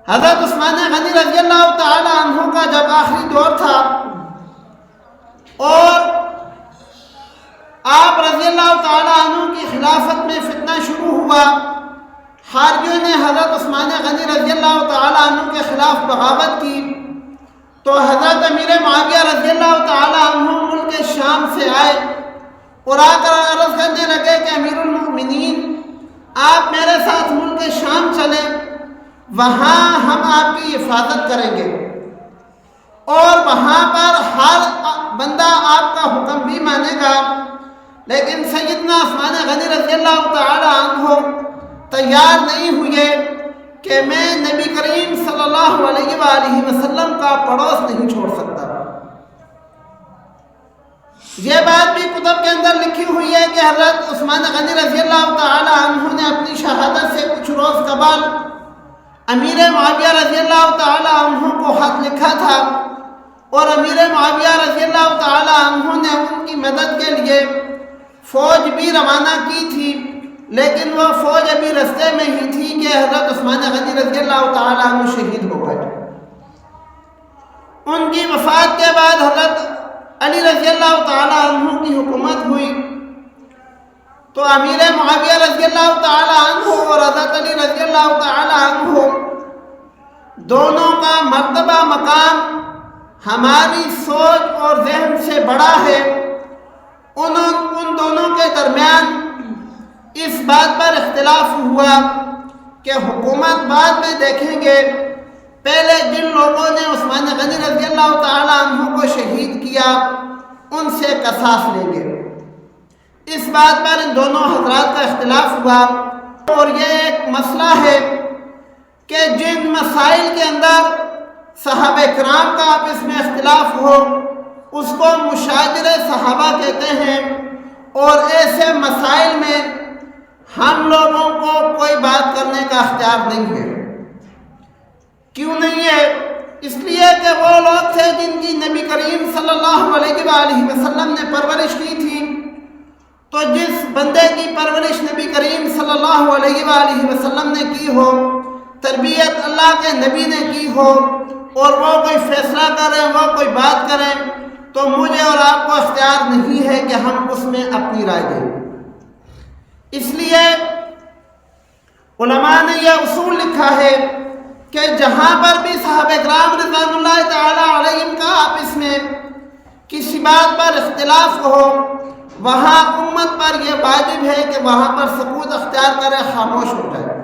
حضرت عثمان غنی رضی اللہ تعالی عنہ کا جب آخری دور تھا اور آپ رضی اللہ تعالی عنہ کی خلافت میں فتنہ شروع ہوا، خارجیوں نے حضرت عثمان غنی رضی اللہ تعالی عنہ کے خلاف بغاوت کی، تو حضرت امیر معاویہ رضی اللہ تعالی عنہ ملک شام سے آئے اور آ کر عرض کرنے لگے کہ امیر المؤمنین آپ میرے ساتھ ملک شام چلیں، وہاں ہم آپ کی حفاظت کریں گے اور وہاں پر ہر بندہ آپ کا حکم بھی مانے گا۔ لیکن سیدنا عثمان غنی رضی اللہ تعالی عنہ تیار نہیں ہوئے کہ میں نبی کریم صلی اللہ علیہ وآلہ وسلم کا پڑوس نہیں چھوڑ سکتا۔ یہ بات بھی کتب کے اندر لکھی ہوئی ہے کہ حضرت عثمان غنی رضی اللہ تعالی عنہ نے اپنی شہادت سے کچھ روز قبل امیر معاویہ رضی اللہ تعالی عنہ کو خط لکھا تھا اور امیر معاویہ رضی اللہ تعالی عنہ نے ان کی مدد کے لیے فوج بھی روانہ کی تھی، لیکن وہ فوج ابھی رستے میں ہی تھی کہ حضرت عثمان غنی رضی اللہ تعالی عنہ شہید ہو گئے۔ ان کی وفات کے بعد حضرت علی رضی اللہ تعالی عنہ کی حکومت ہوئی، تو امیر معاویہ رضی اللہ تعالی عنہ اور حضرت علی رضی اللہ تعالی عنہ دونوں کا مرتبہ مقام ہماری سوچ اور ذہن سے بڑا ہے۔ ان دونوں کے درمیان اس بات پر اختلاف ہوا کہ حکومت بعد میں دیکھیں گے، پہلے جن لوگوں نے عثمان غنی رضی اللہ تعالی عنہ کو شہید کیا ان سے قصاص لیں گے۔ اس بات پر ان دونوں حضرات کا اختلاف ہوا، اور یہ ایک مسئلہ ہے کہ جن مسائل کے اندر صحابہ کرام کا آپس میں اختلاف ہو اس کو مشاجرہ صحابہ کہتے ہیں، اور ایسے مسائل میں ہم لوگوں کو کوئی بات کرنے کا اختیار نہیں ہے۔ کیوں نہیں ہے؟ اس لیے کہ وہ لوگ تھے جن کی نبی کریم صلی اللہ علیہ وآلہ وسلم نے پرورش کی تھی، تو جس بندے کی پرورش نبی کریم صلی اللہ علیہ وآلہ وسلم نے کی ہو، تربیت اللہ کے نبی نے کی ہو، اور وہ کوئی فیصلہ کریں، وہ کوئی بات کریں، تو مجھے اور آپ کو اختیار نہیں ہے کہ ہم اس میں اپنی رائے دیں۔ اس لیے علماء نے یہ اصول لکھا ہے کہ جہاں پر بھی صحابہ کرام رضوان اللہ تعالی علیہم کا آپس میں کسی بات پر اختلاف ہو، وہاں امت پر یہ واجب ہے کہ وہاں پر سکوت اختیار کرے، خاموش ہو جائے۔